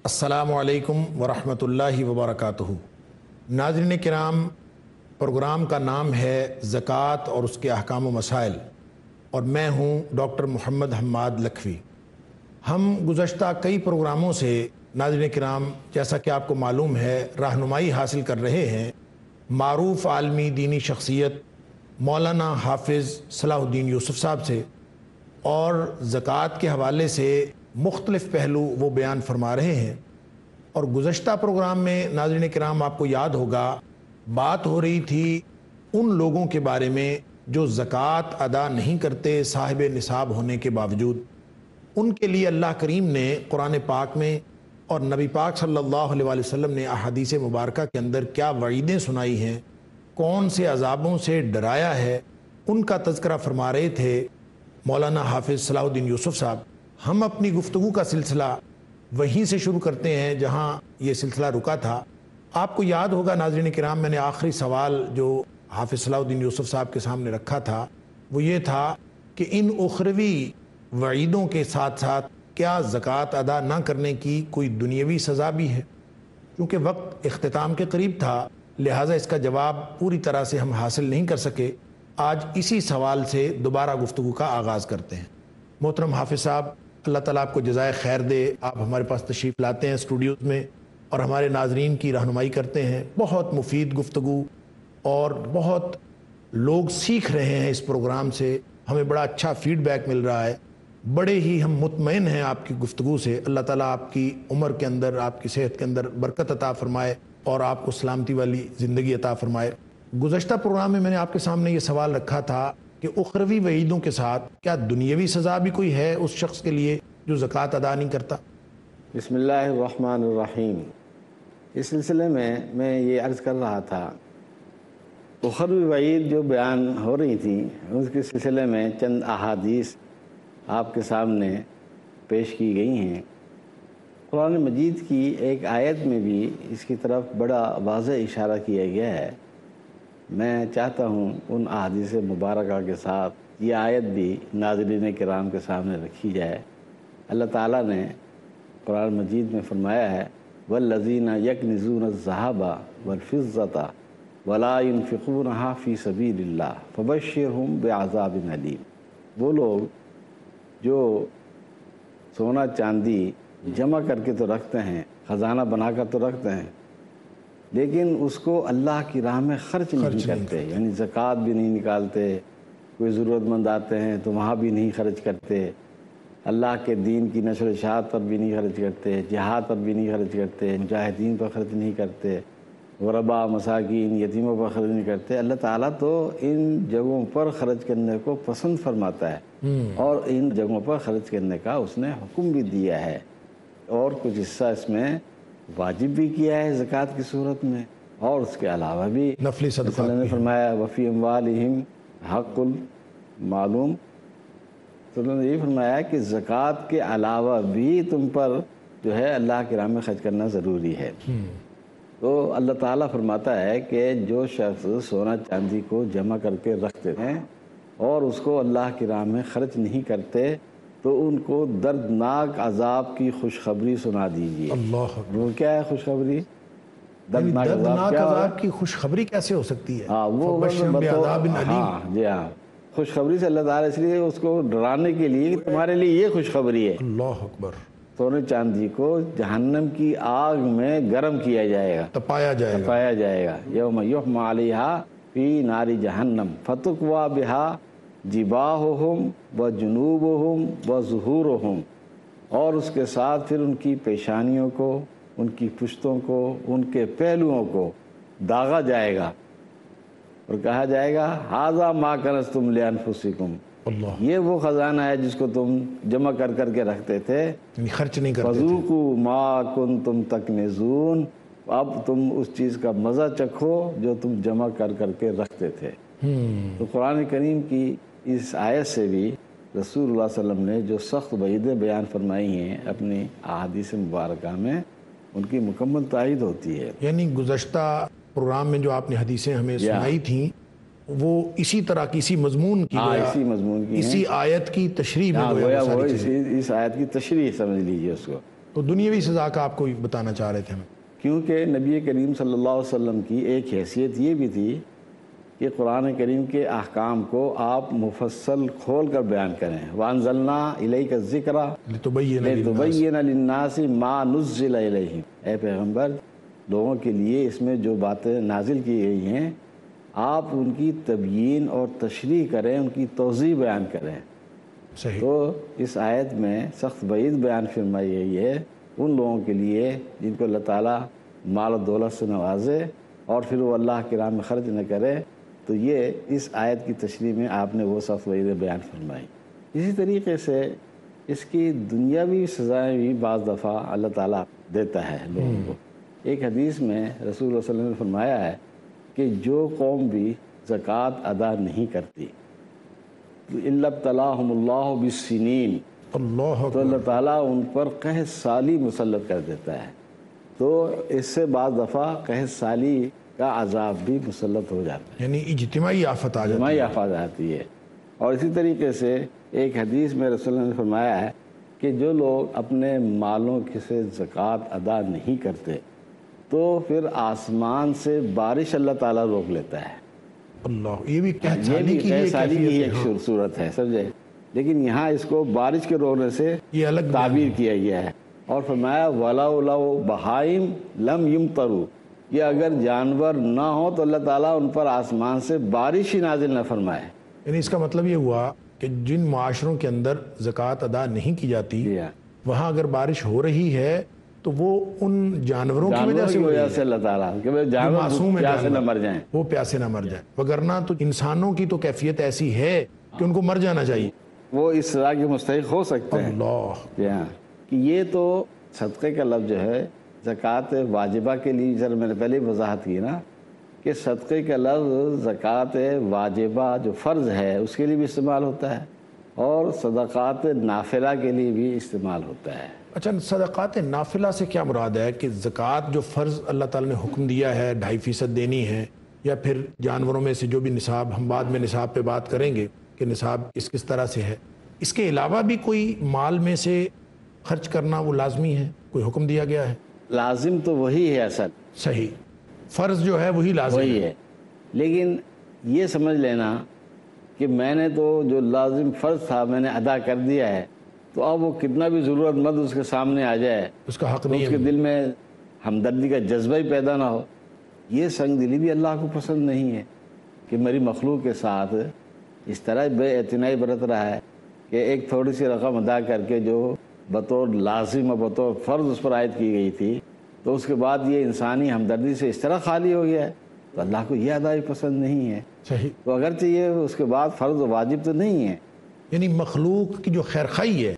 السلام علیکم ورحمۃ اللہ وبرکاتہ۔ ناظرین کرام، پروگرام کا نام ہے زکوٰۃ اور اس کے احکام و مسائل، اور میں ہوں ڈاکٹر محمد حماد لکھوی۔ ہم گزشتہ کئی پروگراموں سے ناظرین کرام، جیسا کہ آپ کو معلوم ہے، رہنمائی حاصل کر رہے ہیں معروف عالمی دینی شخصیت مولانا حافظ صلاح الدین یوسف صاحب سے، اور زکوٰۃ کے حوالے سے مختلف پہلو وہ بیان فرما رہے ہیں۔ اور گزشتہ پروگرام میں ناظرین کرام آپ کو یاد ہوگا، بات ہو رہی تھی ان لوگوں کے بارے میں جو زکوٰۃ ادا نہیں کرتے صاحب نصاب ہونے کے باوجود۔ ان کے لیے اللہ کریم نے قرآن پاک میں اور نبی پاک صلی اللہ علیہ وسلم نے احادیث مبارکہ کے اندر کیا وعیدیں سنائی ہیں، کون سے عذابوں سے ڈرایا ہے، ان کا تذکرہ فرما رہے تھے مولانا حافظ صلاح الدین یوسف صاحب۔ ہم اپنی گفتگو کا سلسلہ وہیں سے شروع کرتے ہیں جہاں یہ سلسلہ رکا تھا۔ آپ کو یاد ہوگا ناظرین کرام، میں نے آخری سوال جو حافظ صلاح الدین یوسف صاحب کے سامنے رکھا تھا وہ یہ تھا کہ ان اخروی وعیدوں کے ساتھ ساتھ کیا زکوٰۃ ادا نہ کرنے کی کوئی دنیاوی سزا بھی ہے؟ کیونکہ وقت اختتام کے قریب تھا، لہٰذا اس کا جواب پوری طرح سے ہم حاصل نہیں کر سکے۔ آج اسی سوال سے دوبارہ گفتگو کا آغاز کرتے ہیں۔ محترم حافظ صاحب، اللہ تعالیٰ آپ کو جزائے خیر دے، آپ ہمارے پاس تشریف لاتے ہیں اسٹوڈیوز میں اور ہمارے ناظرین کی رہنمائی کرتے ہیں۔ بہت مفید گفتگو اور بہت لوگ سیکھ رہے ہیں اس پروگرام سے، ہمیں بڑا اچھا فیڈ بیک مل رہا ہے، بڑے ہی ہم مطمئن ہیں آپ کی گفتگو سے۔ اللہ تعالیٰ آپ کی عمر کے اندر، آپ کی صحت کے اندر برکت عطا فرمائے اور آپ کو سلامتی والی زندگی عطا فرمائے۔ گزشتہ پروگرام میں نے آپ کے سامنے یہ سوال رکھا تھا کہ اخروی وعیدوں کے ساتھ کیا دنیاوی سزا بھی کوئی ہے اس شخص کے لیے جو زکوٰۃ ادا نہیں کرتا؟ بسم اللہ الرحمن الرحیم۔ اس سلسلے میں یہ عرض کر رہا تھا، اخروی وعید جو بیان ہو رہی تھی اس کے سلسلے میں چند احادیث آپ کے سامنے پیش کی گئی ہیں۔ قرآن مجید کی ایک آیت میں بھی اس کی طرف بڑا واضح اشارہ کیا گیا ہے۔ میں چاہتا ہوں ان احادیث مبارکہ کے ساتھ یہ آیت بھی ناظرین کرام کے سامنے رکھی جائے۔ اللہ تعالیٰ نے قرآن مجید میں فرمایا ہے، وَالَّذِينَ يَكْنِزُونَ الذَّهَبَ وَالْفِضَّةَ وَلَا يُنْفِقُونَهَا فِي سَبِيلِ اللَّهِ فَبَشِّرْهُم بِعَذَابٍ أَلِيمٍ۔ وہ لوگ جو سونا چاندی جمع کر کے تو رکھتے ہیں، خزانہ بنا کر تو رکھتے ہیں، لیکن اس کو اللہ کی راہ میں خرچ نہیں کرتے، یعنی زکوٰۃ بھی نہیں نکالتے، کوئی ضرورت مند آتے ہیں تو وہاں بھی نہیں خرچ کرتے، اللہ کے دین کی نشر و اشاعت پر بھی نہیں خرچ کرتے، جہاد پر بھی نہیں خرچ کرتے، مجاہدین پر خرچ نہیں کرتے، غربا مساکین یتیموں پر خرچ نہیں کرتے۔ اللہ تعالیٰ تو ان جگہوں پر خرچ کرنے کو پسند فرماتا ہے اور ان جگہوں پر خرچ کرنے کا اس نے حکم بھی دیا ہے، اور کچھ حصہ اس میں واجب بھی کیا ہے زکوٰۃ کی صورت میں، اور اس کے علاوہ بھی نفلی صدقات اللہ نے فرمایا وفی اموالہم حق المعلوم۔ تو انہوں نے یہ فرمایا کہ زکوٰۃ کے علاوہ بھی تم پر جو ہے اللہ کی راہ میں خرچ کرنا ضروری ہے۔ تو اللہ تعالیٰ فرماتا ہے کہ جو شخص سونا چاندی کو جمع کر کے رکھتے ہیں اور اس کو اللہ کی راہ میں خرچ نہیں کرتے تو ان کو دردناک عذاب کی خوشخبری سنا دیجیے۔ اللہ وہ کیا ہے خوشخبری؟ دردناک عذاب کی خوشخبری کیسے ہو سکتی ہے؟ وہ بعذاب علیم۔ ہاں جی ہاں، خوشخبری سے اللہ تعالیٰ اس لیے اس کو ڈرانے کے لیے کہ تمہارے لیے یہ خوشخبری ہے، اللہ اکبر، سونے چاندی کو جہنم کی آگ میں گرم کیا جائے گا، تپایا جائے گا۔ یوم یحمى علیہا فی نار جہنم فتکوی بہا جباہہم وجنوبہم وظہورہم، اور اس کے ساتھ پھر ان کی پیشانیوں کو، ان کی پشتوں کو، ان کے پہلوؤں کو داغا جائے گا اور کہا جائے گا ھذا ما کنزتم لانفسکم، یہ وہ خزانہ ہے جس کو تم جمع کر کر کے رکھتے تھے، خرچ نہیں کرتے تھے، فذوقوا ما کنتم تکنزون، اب تم اس چیز کا مزہ چکھو جو تم جمع کر کر کے رکھتے تھے۔ تو قرآن کریم کی اس آیت سے بھی رسول اللہ صلی اللہ علیہ وسلم نے جو سخت وعیدیں بیان فرمائی ہیں اپنی احادیث مبارکہ میں، ان کی مکمل تائید ہوتی ہے۔ یعنی گزشتہ پروگرام میں جو آپ نے حدیثیں ہمیں سنائی تھیں وہ اسی طرح کی، اسی مضمون کی، اسی مضمون کی، اسی آیت کی تشریح میں وہ اس آیت کی تشریح سمجھ لیجئے اس کو۔ تو دنیاوی سزا کا آپ کو بتانا چاہ رہے تھے ہمیں؟ کیونکہ نبی کریم صلی اللہ علیہ وسلم کی ایک حیثیت یہ بھی تھی کہ قرآن کریم کے احکام کو آپ مفصل کھول کر بیان کریں. وَأَنزَلْنَا إِلَيْكَ الذِّكْرَ لِتُبَيِّنَ لِلنَّاسِ مَا نُزِّلَ إِلَيْهِمْ. اے پیغمبر، لوگوں کے لیے اس میں جو باتیں نازل کی گئی ہیں آپ ان کی تبیین اور تشریح کریں، ان کی توضیح بیان کریں. صحیح. تو اس آیت میں سخت وعید بیان فرمائی گئی ہے ان لوگوں کے لیے جن کو اللہ تعالیٰ مال و دولت سے نوازے اور پھر وہ اللہ کے راہ میں خرچ نہ کرے. تو یہ اس آیت کی تشریح میں آپ نے وہ سخت وعید بیان فرمائی. اسی طریقے سے اس کی دنیاوی سزائیں بھی بعض دفعہ اللہ تعالیٰ دیتا ہے لوگوں کو. ایک حدیث میں رسول اللہ صلی اللہ علیہ وسلم نے فرمایا ہے کہ جو قوم بھی زکوٰۃ ادا نہیں کرتی اِلَّا ابْتَلَاهُمُ اللَّهُ بِالسِّنِينَ، تو اللہ تعالیٰ ان پر قحط سالی مسلط کر دیتا ہے. تو اس سے بعض دفعہ قحط سالی کا عذاب بھی مسلط ہو جاتا ہے، یعنی اجتماعی آفت آ جاتی ہے. اجتماعی آفت آتی ہے. اور اسی طریقے سے ایک حدیث میں رسول اللہ نے فرمایا ہے کہ جو لوگ اپنے مالوں سے زکوٰۃ ادا نہیں کرتے تو پھر آسمان سے بارش اللہ تعالیٰ روک لیتا ہے. اللہ، یہ بھی یہ بھی قحط سالی کی ایک صورت ہے، سمجھے. لیکن یہاں اس کو بارش کے روکنے سے یہ الگ تعبیر کیا گیا ہے اور فرمایا وَلَوْ لَوْ بَہَائِمْ لَمْ يُمْطَرُوا، کہ اگر جانور نہ ہوں تو اللہ تعالیٰ ان پر آسمان سے بارش ہی نازل نہ فرمائے. یعنی اس کا مطلب یہ ہوا کہ جن معاشروں کے اندر زکوٰۃ ادا نہیں کی جاتی وہاں اگر بارش ہو رہی ہے تو وہ ان جانوروں کی وجہ سے اللہ تعالیٰ کہ جانور پیاسے نہ مر جائیں، وہ پیاسے نہ مر جائیں. وگرنہ تو انسانوں کی تو کیفیت ایسی ہے کہ ان کو مر جانا چاہیے، وہ اس سزا کے مستحق ہو سکتے ہیں. اللہ، کہ یہ تو صدقے کا لفظ جو ہے زکوٰۃ واجبہ کے لیے، سر میں نے پہلے وضاحت کی نا کہ صدقے کا لفظ زکوٰۃ واجبہ جو فرض ہے اس کے لیے بھی استعمال ہوتا ہے اور صدقات نافلہ کے لیے بھی استعمال ہوتا ہے. اچھا، صدقات نافلہ سے کیا مراد ہے؟ کہ زکوٰۃ جو فرض اللہ تعالیٰ نے حکم دیا ہے 2.5% دینی ہے، یا پھر جانوروں میں سے جو بھی نصاب، ہم بعد میں نصاب پہ بات کریں گے کہ نصاب کس طرح سے ہے، اس کے علاوہ بھی کوئی مال میں سے خرچ کرنا وہ لازمی ہے؟ کوئی حکم دیا گیا ہے؟ لازم تو وہی ہے اصل. صحیح، فرض جو ہے وہی لازم ہے. لیکن یہ سمجھ لینا کہ میں نے تو جو لازم فرض تھا میں نے ادا کر دیا ہے، تو اب وہ کتنا بھی ضرورت مند اس کے سامنے آ جائے اس کا حق نہیں ہے، اس کے دل میں ہمدردی کا جذبہ ہی پیدا نہ ہو. یہ سنگ دلی بھی اللہ کو پسند نہیں ہے کہ میری مخلوق کے ساتھ اس طرح بے اعتنائی برت رہا ہے کہ ایک تھوڑی سی رقم ادا کر کے جو بطور لازم اور بطور فرض اس پر عائد کی گئی تھی، تو اس کے بعد یہ انسانی ہمدردی سے اس طرح خالی ہو گیا ہے، تو اللہ کو یہ ادائی پسند نہیں ہے. صحیح. تو اگرچہ یہ اس کے بعد فرض و واجب تو نہیں ہے. یعنی مخلوق کی جو خیرخواہی ہے،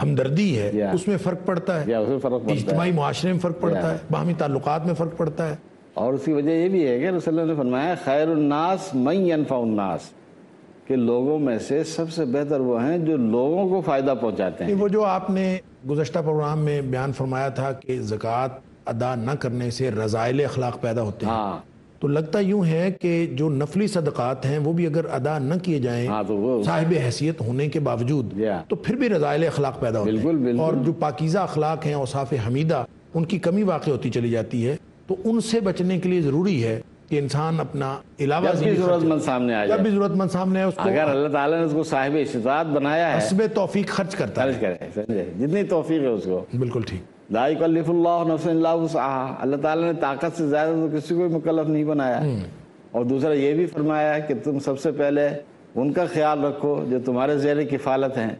ہمدردی ہے، اس میں فرق پڑتا ہے، اجتماعی معاشرے میں فرق پڑتا ہے، باہمی تعلقات میں فرق پڑتا ہے. اور اس کی وجہ یہ بھی ہے کہ رسول اللہ نے فرمایا خیر الناس من ينفع الناس، کہ لوگوں میں سے سب سے بہتر وہ ہیں جو لوگوں کو فائدہ پہنچاتے ہیں. وہ جو آپ نے گزشتہ پروگرام میں بیان فرمایا تھا کہ زکوٰۃ ادا نہ کرنے سے رذائل اخلاق پیدا ہوتے ہیں، تو لگتا یوں ہے کہ جو نفلی صدقات ہیں وہ بھی اگر ادا نہ کیے جائیں صاحب حیثیت ہونے کے باوجود تو پھر بھی رذائل اخلاق پیدا ہوتے ہیں، اور جو پاکیزہ اخلاق ہیں، اوصاف حمیدہ، ان کی کمی واقع ہوتی چلی جاتی ہے. تو ان سے بچنے کے لیے ضروری ہے کہ انسان اپنا علاوہ ضرورت مند سامنے آ جائے، جب بھی ضرورت مند سامنے آئے، اس کو اگر اللہ تعالیٰ نے اس کو صاحب استطاعت بنایا ہے، حسب توفیق خرچ کرتا ہے، سمجھے، جتنی توفیق ہے اس کو. بالکل ٹھیک. لا یکلف اللہ نفسا الا وسعها، اللہ تعالیٰ نے طاقت سے زیادہ تو کسی کو مکلف نہیں بنایا. اور دوسرا یہ بھی فرمایا کہ تم سب سے پہلے ان کا خیال رکھو جو تمہارے زیر کفالت ہیں.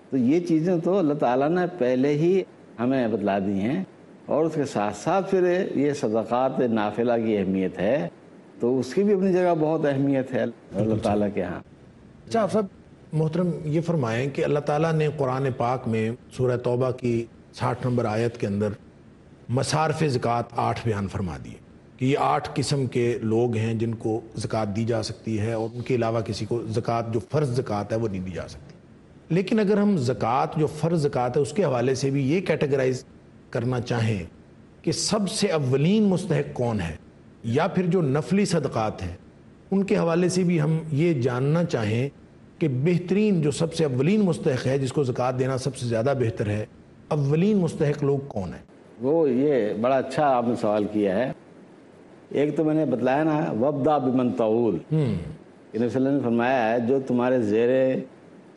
تو یہ چیزیں تو اللہ تعالیٰ نے پہلے ہی ہمیں بتلا دی ہیں، اور اس کے ساتھ ساتھ پھر یہ صدقات نافلہ کی اہمیت ہے، تو اس کی بھی اپنی جگہ بہت اہمیت ہے اللہ تعالیٰ کے ہاں. اچھا آپ صاحب محترم یہ فرمائیں کہ اللہ تعالیٰ نے قرآن پاک میں سورہ توبہ کی 60 نمبر آیت کے اندر مصارف زکوٰۃ 8 بیان فرما دیے کہ یہ 8 قسم کے لوگ ہیں جن کو زکوٰۃ دی جا سکتی ہے، اور ان کے علاوہ کسی کو زکوٰۃ جو فرض زکوٰۃ ہے وہ نہیں دی جا سکتی. لیکن اگر ہم زکوٰۃ جو فرض زکوٰۃ ہے اس کے حوالے سے بھی یہ کیٹیگرائز کرنا چاہیں کہ سب سے اولین مستحق کون ہے، یا پھر جو نفلی صدقات ہیں ان کے حوالے سے بھی ہم یہ جاننا چاہیں کہ بہترین جو سب سے اولین مستحق ہے، جس کو زکوٰۃ دینا سب سے زیادہ بہتر ہے، اولین مستحق لوگ کون ہیں؟ وہ یہ بڑا اچھا آپ نے سوال کیا ہے. ایک تو میں نے بتلایا نا وابدأ بمن تعول، نبی صلی اللہ علیہ وسلم نے فرمایا ہے جو تمہارے زیر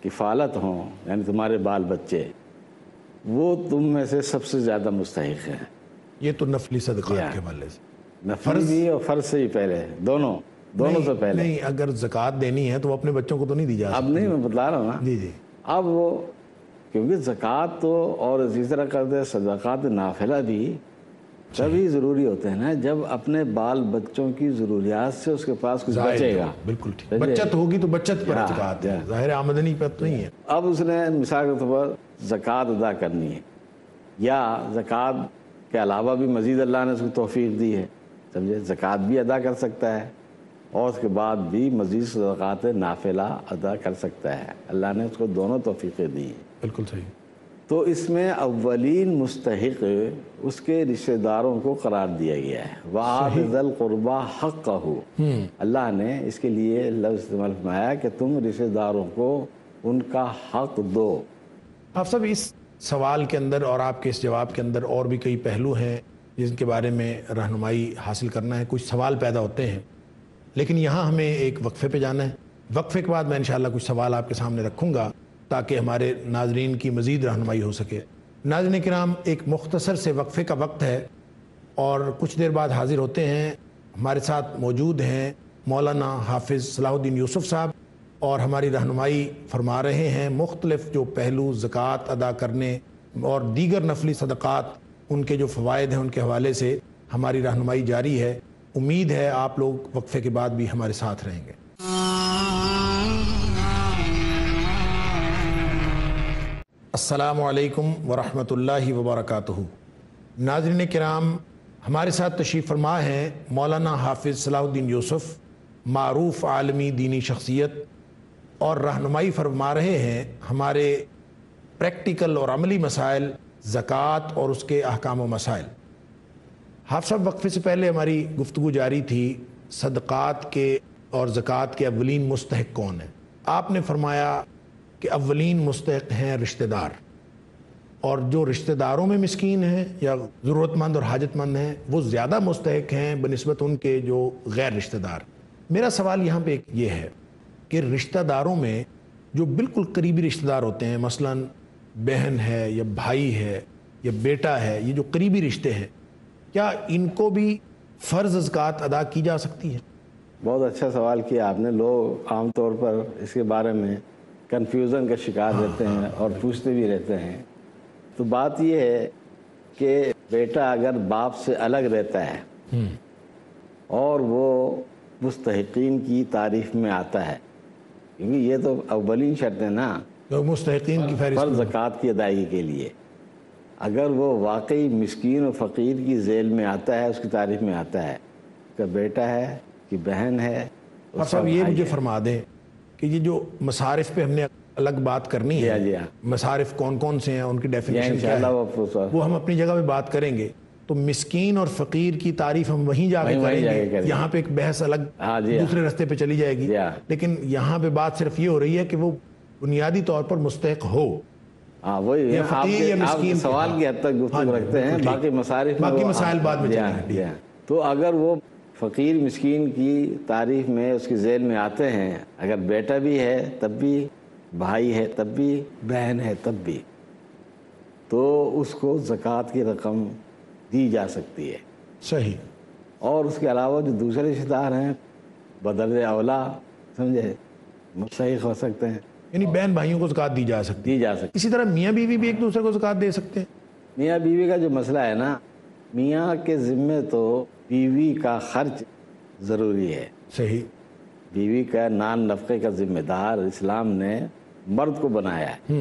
کفالت ہوں یعنی تمہارے بال بچے وہ تم میں سے سب سے زیادہ مستحق ہیں. یہ تو نفلی صدقات کے حوالے سے، نفلی بھی اور فرض سے بھی پہلے، دونوں سے پہلے. نہیں، اگر زکوٰۃ دینی ہے تو وہ اپنے بچوں کو تو نہیں دی جا اب سکتی. نہیں میں بتلا رہا ہوں نا. جی جی. اب وہ کیونکہ زکوٰۃ تو اور اسی طرح کرتے صدقات نافلہ بھی تبھی ضروری ہوتے ہیں نا جب اپنے بال بچوں کی ضروریات سے اس کے پاس کچھ بچے گا. بالکل ٹھیک. بچت ہوگی تو بچت پر زکوٰۃ ہے، ظاہر آمدنی پر تو نہیں ہے. اب اس نے مثال کے طور پر زکوٰۃ ادا کرنی ہے یا زکوٰۃ کے علاوہ بھی مزید اللہ نے اس کو توفیق دی ہے، سمجھے، زکوٰۃ بھی ادا کر سکتا ہے اور اس کے بعد بھی مزید صدقات نافلہ ادا کر سکتا ہے. اللہ نے اس کو دونوں توفیقیں دی ہیں. بالکل صحیح. تو اس میں اولین مستحق اس کے رشتہ داروں کو قرار دیا گیا ہے. وَآتِ ذِی الْقُرْبَىٰ حَقَّهُ، اللہ نے اس کے لیے لفظ استعمال فرمایا کہ تم رشتہ داروں کو ان کا حق دو. آپ سب اس سوال کے اندر اور آپ کے اس جواب کے اندر اور بھی کئی پہلو ہیں جن کے بارے میں رہنمائی حاصل کرنا ہے. کچھ سوال پیدا ہوتے ہیں لیکن یہاں ہمیں ایک وقفے پہ جانا ہے. وقفے کے بعد میں انشاءاللہ کچھ سوال آپ کے سامنے رکھوں گا تاکہ ہمارے ناظرین کی مزید رہنمائی ہو سکے. ناظرین کرام، ایک مختصر سے وقفے کا وقت ہے اور کچھ دیر بعد حاضر ہوتے ہیں. ہمارے ساتھ موجود ہیں مولانا حافظ صلاح الدین یوسف صاحب اور ہماری رہنمائی فرما رہے ہیں مختلف جو پہلو زکوٰۃ ادا کرنے اور دیگر نفلی صدقات ان کے جو فوائد ہیں ان کے حوالے سے ہماری رہنمائی جاری ہے. امید ہے آپ لوگ وقفے کے بعد بھی ہمارے ساتھ رہیں گے. السلام علیکم ورحمۃ اللہ وبرکاتہ. ناظرین کرام، ہمارے ساتھ تشریف فرما ہیں مولانا حافظ صلاح الدین یوسف، معروف عالمی دینی شخصیت، اور رہنمائی فرما رہے ہیں ہمارے پریکٹیکل اور عملی مسائل زکوٰۃ اور اس کے احکام و مسائل. حافظ صاحب، وقفے سے پہلے ہماری گفتگو جاری تھی صدقات کے اور زکوٰۃ کے اولین مستحق کون ہیں. آپ نے فرمایا کہ اولین مستحق ہیں رشتہ دار، اور جو رشتہ داروں میں مسکین ہیں یا ضرورت مند اور حاجت مند ہیں وہ زیادہ مستحق ہیں بنسبت ان کے جو غیر رشتہ دار. میرا سوال یہاں پہ یہ ہے کہ رشتہ داروں میں جو بالکل قریبی رشتہ دار ہوتے ہیں، مثلا بہن ہے یا بھائی ہے یا بیٹا ہے، یہ جو قریبی رشتے ہیں، کیا ان کو بھی فرض زکوٰۃ ادا کی جا سکتی ہے؟ بہت اچھا سوال کیا آپ نے. لوگ عام طور پر اس کے بارے میں کنفیوژن کا شکار رہتے ہیں اور پوچھتے بھی رہتے ہیں. تو بات یہ ہے کہ بیٹا اگر باپ سے الگ رہتا ہے اور وہ مستحقین کی تعریف میں آتا ہے، کیونکہ یہ تو اولین شرط ہے نا مستحقین کی فہرست فرض زکوٰۃ کی ادائیگی کے لیے. اگر وہ واقعی مسکین و فقیر کی ذیل میں آتا ہے، اس کی تعریف میں آتا ہے، کہ بیٹا ہے کہ بہن ہے. اب صاحب یہ مجھے فرما دیں کہ یہ جو مصارف پہ ہم نے الگ بات کرنی ہے، مصارف کون کون سے ہیں، ان کی ڈیفینیشن کیا ہے، وہ ہم اپنی جگہ پہ بات کریں گے. تو مسکین اور فقیر کی تعریف ہم وہیں جا کے کریں گے. یہاں پہ ایک بحث الگ دوسرے رستے پہ چلی جائے گی، لیکن یہاں پہ بات صرف یہ ہو رہی ہے کہ وہ بنیادی طور پر مستحق ہو. وہی آپ سوال کی حد تک گفتگو رکھتے ہیں، باقی مسائل بعد میں چلیں گے. تو اگر وہ فقیر مسکین کی تعریف میں اس کی ذیل میں آتے ہیں، اگر بیٹا بھی ہے تب بھی، بھائی ہے تب بھی، بہن ہے تب بھی، تو اس کو زکوٰۃ کی رقم دی جا سکتی ہے. صحیح. اور اس کے علاوہ جو دوسرے رشتہ دار ہیں بدرجہ اولا، سمجھے، مستحق ہو سکتے ہیں. یعنی بہن بھائیوں کو زکوٰۃ دی جا سکتی ہے. اسی طرح میاں بیوی بھی ایک دوسرے کو زکوٰۃ دے سکتے ہیں. میاں بیوی کا جو مسئلہ ہے نا، میاں کے ذمے تو بیوی کا خرچ ضروری ہے. صحیح. بیوی کا نان نفقے کا ذمہ دار اسلام نے مرد کو بنایا ہے.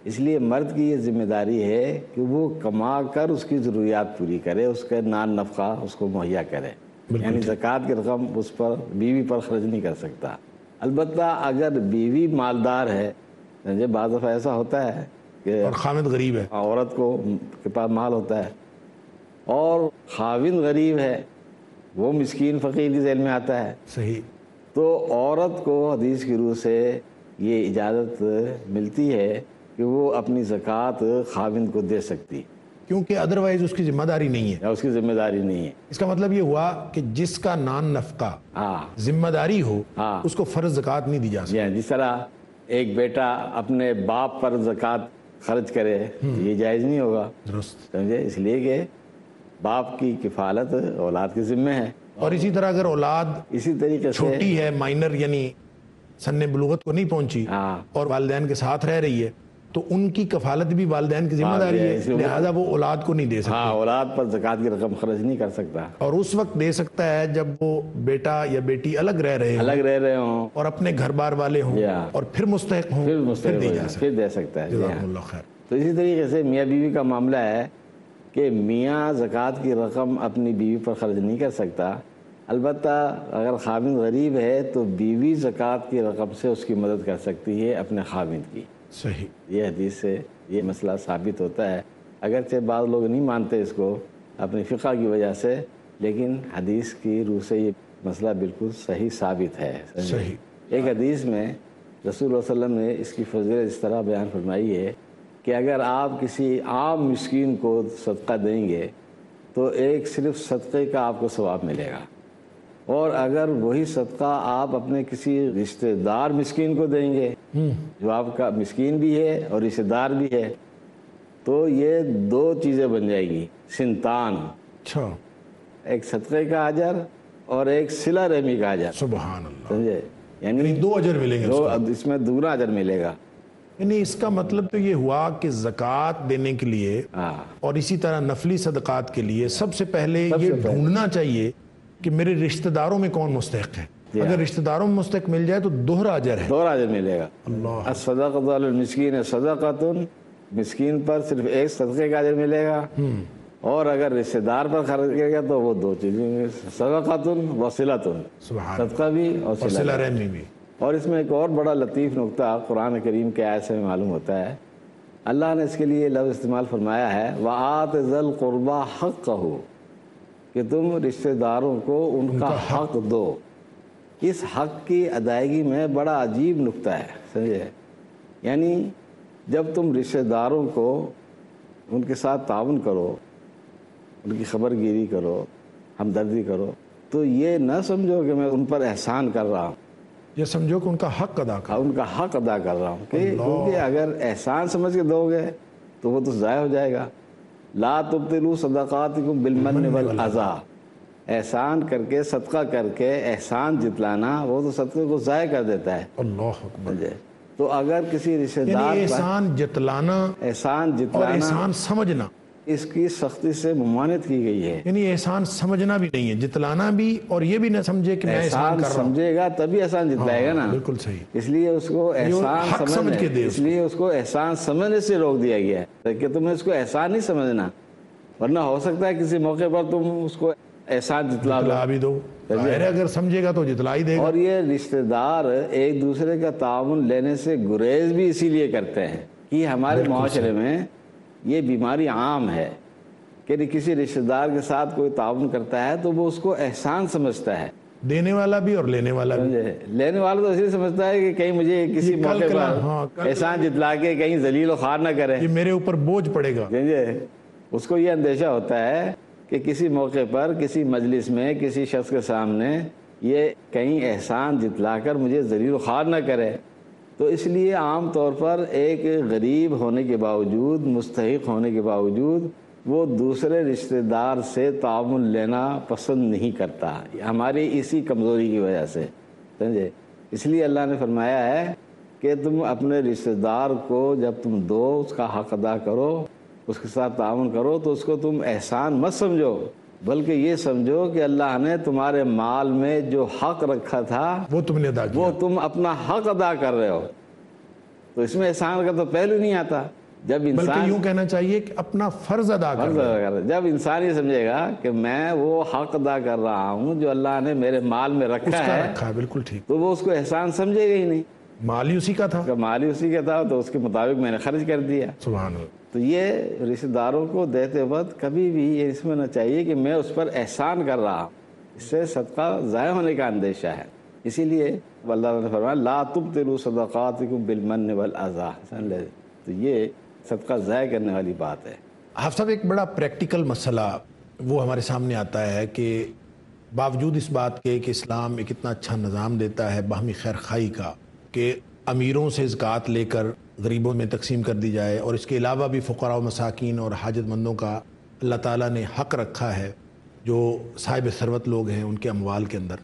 اس لیے مرد کی یہ ذمہ داری ہے کہ وہ کما کر اس کی ضروریات پوری کرے، اس کے نان نفقہ اس کو مہیا کرے. یعنی زکوٰۃ کی رقم اس پر بیوی پر خرچ نہیں کر سکتا. البتہ اگر بیوی مالدار ہے، بعض دفعہ ایسا ہوتا ہے کہ اور خاوند غریب ہے، عورت کو کے پاس مال ہوتا ہے اور خاوند غریب ہے، وہ مسکین فقیر کی ذیل میں آتا ہے. صحیح. تو عورت کو حدیث کی روح سے یہ اجازت ملتی ہے کہ وہ اپنی زکوٰۃ خاوند کو دے سکتی، کیونکہ ادروائز اس کی ذمہ داری نہیں ہے. یا اس کی ذمہ داری نہیں ہے. اس کا مطلب یہ ہوا کہ جس کا نان نفقہ ہاں ذمہ داری ہو ہاں. اس کو فرض زکوٰۃ نہیں دی جا سکتی. جس طرح ایک بیٹا اپنے باپ پر زکوٰۃ خرچ کرے یہ جائز نہیں ہوگا. درست. سمجھے؟ اس لیے کہ باپ کی کفالت اولاد کے ذمہ ہے. اور اسی طرح اگر اولاد اسی طریقے سے چھوٹی ہے، مائنر یعنی سن بلوغت کو نہیں پہنچی ہاں اور والدین کے ساتھ رہ رہی ہے تو ان کی کفالت بھی والدین کی ذمہ داری ہے، لہذا وہ اولاد کو نہیں دے سکتا. ہاں اولاد پر زکوٰۃ کی رقم خرچ نہیں کر سکتا. اور اس وقت دے سکتا ہے جب وہ بیٹا یا بیٹی الگ رہ رہے ہوں الگ رہ رہے ہوں اور اپنے گھر بار والے ہوں اور پھر مستحق ہوں، پھر دی جا سکتا پھر دے سکتا ہے. ہے. جزاکم اللہ خیر. تو اسی طریقے سے میاں بیوی کا معاملہ ہے کہ میاں زکوٰۃ کی رقم اپنی بیوی پر خرچ نہیں کر سکتا. البتہ اگر خاوند غریب ہے تو بیوی زکوٰۃ کی رقم سے اس کی مدد کر سکتی ہے اپنے خاوند کی. صحیح. یہ حدیث سے یہ مسئلہ ثابت ہوتا ہے، اگرچہ بعض لوگ نہیں مانتے اس کو اپنی فقہ کی وجہ سے، لیکن حدیث کی روح سے یہ مسئلہ بالکل صحیح ثابت ہے. صحیح. ایک حدیث میں رسول اللہ صلی اللہ علیہ وسلم نے اس کی فضیلت اس طرح بیان فرمائی ہے کہ اگر آپ کسی عام مسکین کو صدقہ دیں گے تو ایک صرف صدقے کا آپ کو ثواب ملے گا، اور اگر وہی صدقہ آپ اپنے کسی رشتہ دار مسکین کو دیں گے جو آپ کا مسکین بھی ہے اور رشتہ دار بھی ہے تو یہ دو چیزیں بن جائے گی، سنتان. اچھا. ایک صدقے کا اجر اور ایک صلہ رحمی کا اجر. سبحان اللہ. سمجھے؟ یعنی یعنی دو اجر ملیں گے اس میں دوگنا اجر ملے گا. یعنی اس کا مطلب تو یہ ہوا کہ زکوٰۃ دینے کے لیے اور اسی طرح نفلی صدقات کے لیے سب سے پہلے یہ ڈھونڈنا چاہیے کہ میرے رشتہ داروں میں کون مستحق ہے. اگر رشتہ داروں میں مستحق مل جائے تو دوہرا اجر ہے. دوہرا اجر ملے گا. اللہ. الصدقۃ علی المسکین صدقۃ، مسکین پر صرف ایک صدقے کا اجر ملے گا، اور اگر رشتہ دار پر خرچ کرے گا تو وہ دو چیزیں، صدقۃ و صلۃ، صدقہ بھی اور صلہ رحمی بھی. اور اس میں ایک اور بڑا لطیف نقطہ قرآن کریم کے آیت سے معلوم ہوتا ہے. اللہ نے اس کے لیے لفظ استعمال فرمایا ہے وَآتِ ذِی الْقُرْبَىٰ حَقَّهُ، کہ تم رشتہ داروں کو ان کا حق دو. اس حق کی ادائیگی میں بڑا عجیب نقطہ ہے. سمجھے؟ یعنی جب تم رشتہ داروں کو ان کے ساتھ تعاون کرو، ان کی خبر گیری کرو، ہمدردی کرو، تو یہ نہ سمجھو کہ میں ان پر احسان کر رہا ہوں، یہ سمجھو کہ ان کا حق ادا کر ان کا حق ادا کر رہا ہوں. کیونکہ اگر احسان سمجھ کے دو گے تو وہ تو ضائع ہو جائے گا. لا تبطلوا صدقاتکم بالمن والاذی، احسان کر کے صدقہ کر کے احسان جتلانا وہ تو صدقے کو ضائع کر دیتا ہے. اللہ اکبر. تو اگر کسی رشتہ دار یعنی احسان جتلانا اور احسان سمجھنا اس کی سختی سے ممانعت کی گئی ہے. یعنی احسان سمجھنا بھی نہیں ہے، جتلانا بھی، اور یہ بھی نہ سمجھے کہ میں احسان کر رہا ہوں. سمجھے گا تبھی احسان جتلائے گا نا. بالکل صحیح. اس لیے اس کو احسان سمجھ کے دے، اس لیے اس کو احسان سمجھنے سے روک دیا گیا ہے کہ تمہیں اس کو احسان نہیں سمجھنا، ورنہ ہو سکتا ہے کسی موقع پر تم اس کو احسان جتلا بھی دو. اگر سمجھے گا تو جتلا ہی دے گا. اور یہ رشتہ دار ایک دوسرے کا تعاون لینے سے گریز بھی اسی لیے کرتے ہیں کہ ہمارے معاشرے میں یہ بیماری عام ہے کہ کسی رشتہ دار کے ساتھ کوئی تعاون کرتا ہے تو وہ اس کو احسان سمجھتا ہے، دینے والا بھی اور لینے والا بھی. لینے والا تو اسی سمجھتا ہے کہ کہیں مجھے کسی موقع پر احسان جتلا کے کہیں ذلیل و خوار نہ کرے، یہ میرے اوپر بوجھ پڑے گا. اس کو یہ اندیشہ ہوتا ہے کہ کسی موقع پر کسی مجلس میں کسی شخص کے سامنے یہ کہیں احسان جتلا کر مجھے ذلیل و خوار نہ کرے. تو اس لیے عام طور پر ایک غریب ہونے کے باوجود، مستحق ہونے کے باوجود وہ دوسرے رشتہ دار سے تعاون لینا پسند نہیں کرتا، ہماری اسی کمزوری کی وجہ سے. سمجھے؟ اس لیے اللہ نے فرمایا ہے کہ تم اپنے رشتہ دار کو جب تم دو، اس کا حق ادا کرو، اس کے ساتھ تعاون کرو، تو اس کو تم احسان مت سمجھو، بلکہ یہ سمجھو کہ اللہ نے تمہارے مال میں جو حق رکھا تھا وہ تم نے ادا کیا، وہ تم اپنا حق ادا کر رہے ہو. تو اس میں احسان کا تو پہلو نہیں آتا. جب انسان، بلکہ یوں کہنا چاہیے کہ اپنا فرض ادا کر رہا ہے. جب انسان یہ سمجھے گا کہ میں وہ حق ادا کر رہا ہوں جو اللہ نے میرے مال میں رکھا ہے، بالکل ٹھیک، تو وہ اس کو احسان سمجھے گا ہی نہیں. مال ہی اسی کا تھا، مال ہی اسی کا تھا، تو اس کے مطابق میں نے خرچ کر دیا. سبحان اللہ. تو یہ رشتہ داروں کو دیتے وقت کبھی بھی یہ اس میں نہ چاہیے کہ میں اس پر احسان کر رہا ہوں، اس سے صدقہ ضائع ہونے کا اندیشہ ہے. اسی لیے اللہ نے فرمایا لا تبطلوا صدقاتکم بالمن والاذی. تو یہ صدقہ ضائع کرنے والی بات ہے۔ حافظ صاحب ایک بڑا پریکٹیکل مسئلہ وہ ہمارے سامنے آتا ہے کہ باوجود اس بات کے کہ اسلام ایک اتنا اچھا نظام دیتا ہے باہمی خیر خواہی کا کہ امیروں سے زکوٰۃ لے کر غریبوں میں تقسیم کر دی جائے، اور اس کے علاوہ بھی فقراء و مساکین اور حاجت مندوں کا اللہ تعالیٰ نے حق رکھا ہے جو صاحب ثروت لوگ ہیں ان کے اموال کے اندر،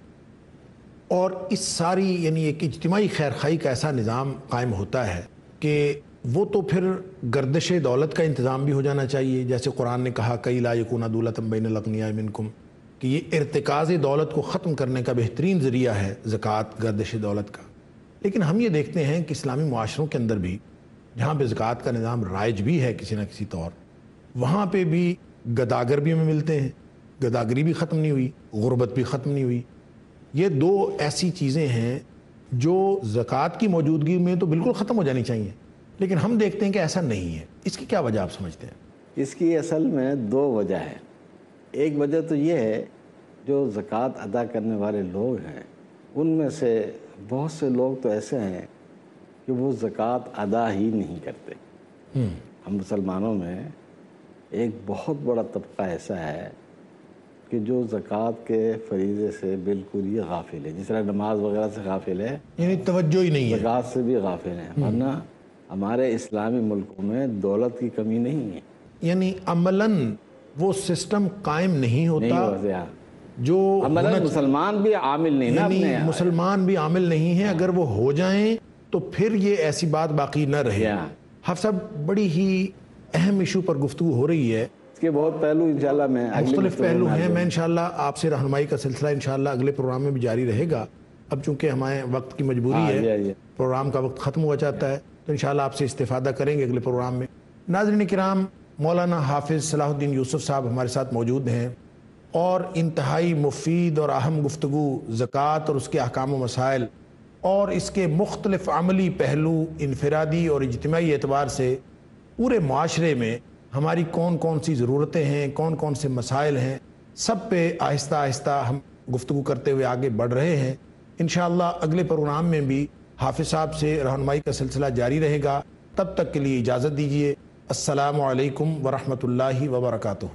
اور اس ساری یعنی ایک اجتماعی خیر خواہی کا ایسا نظام قائم ہوتا ہے کہ وہ تو پھر گردش دولت کا انتظام بھی ہو جانا چاہیے، جیسے قرآن نے کہا کئی لا یکون دولۃ بین الاغنیاء منکم، کہ یہ ارتکاز دولت کو ختم کرنے کا بہترین ذریعہ ہے زکوٰۃ، گردش دولت کا۔ لیکن ہم یہ دیکھتے ہیں کہ اسلامی معاشروں کے اندر بھی جہاں پہ زکوٰۃ کا نظام رائج بھی ہے کسی نہ کسی طور، وہاں پہ بھی گداگر بھی ہمیں ملتے ہیں، گداگری بھی ختم نہیں ہوئی، غربت بھی ختم نہیں ہوئی۔ یہ دو ایسی چیزیں ہیں جو زکوٰۃ کی موجودگی میں تو بالکل ختم ہو جانی چاہیے، لیکن ہم دیکھتے ہیں کہ ایسا نہیں ہے۔ اس کی کیا وجہ آپ سمجھتے ہیں؟ اس کی اصل میں دو وجہ ہے۔ ایک وجہ تو یہ ہے جو زکوٰۃ ادا کرنے والے لوگ ہیں ان میں سے بہت سے لوگ تو ایسے ہیں کہ وہ زکوٰۃ ادا ہی نہیں کرتے۔ ہم مسلمانوں میں ایک بہت بڑا طبقہ ایسا ہے کہ جو زکوٰۃ کے فریضے سے بالکل ہی غافل ہے، جس طرح نماز وغیرہ سے غافل ہے، یعنی توجہ ہی نہیں ہے، زکوٰۃ سے بھی غافل ہے۔ ورنہ ہمارے اسلامی ملکوں میں دولت کی کمی نہیں ہے، یعنی عملاً وہ سسٹم قائم نہیں ہوتا جو عملاً مسلمان بھی عامل نہیں نا، یعنی اپنے مسلمان بھی عامل نہیں ہیں۔ اگر وہ ہو جائیں تو پھر یہ ایسی بات باقی نہ رہے۔ حافظ صاحب بڑی ہی اہم ایشو پر گفتگو ہو رہی ہے، اس کے بہت پہلو انشاءاللہ میں مختلف پہلو ہیں، میں انشاءاللہ آپ سے رہنمائی کا سلسلہ انشاءاللہ اگلے پروگرام میں بھی جاری رہے گا۔ اب چونکہ ہمارے وقت کی مجبوری ہے، پروگرام کا وقت ختم ہوا چاہتا ہے، تو انشاءاللہ آپ سے استفادہ کریں گے اگلے پروگرام میں۔ ناظرین کرام، مولانا حافظ صلاح الدین یوسف صاحب ہمارے ساتھ موجود ہیں، اور انتہائی مفید اور اہم گفتگو زکوٰۃ اور اس کے احکام و مسائل اور اس کے مختلف عملی پہلو انفرادی اور اجتماعی اعتبار سے پورے معاشرے میں ہماری کون کون سی ضرورتیں ہیں، کون کون سے مسائل ہیں، سب پہ آہستہ آہستہ ہم گفتگو کرتے ہوئے آگے بڑھ رہے ہیں۔ انشاءاللہ اگلے پروگرام میں بھی حافظ صاحب سے رہنمائی کا سلسلہ جاری رہے گا۔ تب تک کے لیے اجازت دیجیے۔ السلام علیکم ورحمۃ اللہ وبرکاتہ۔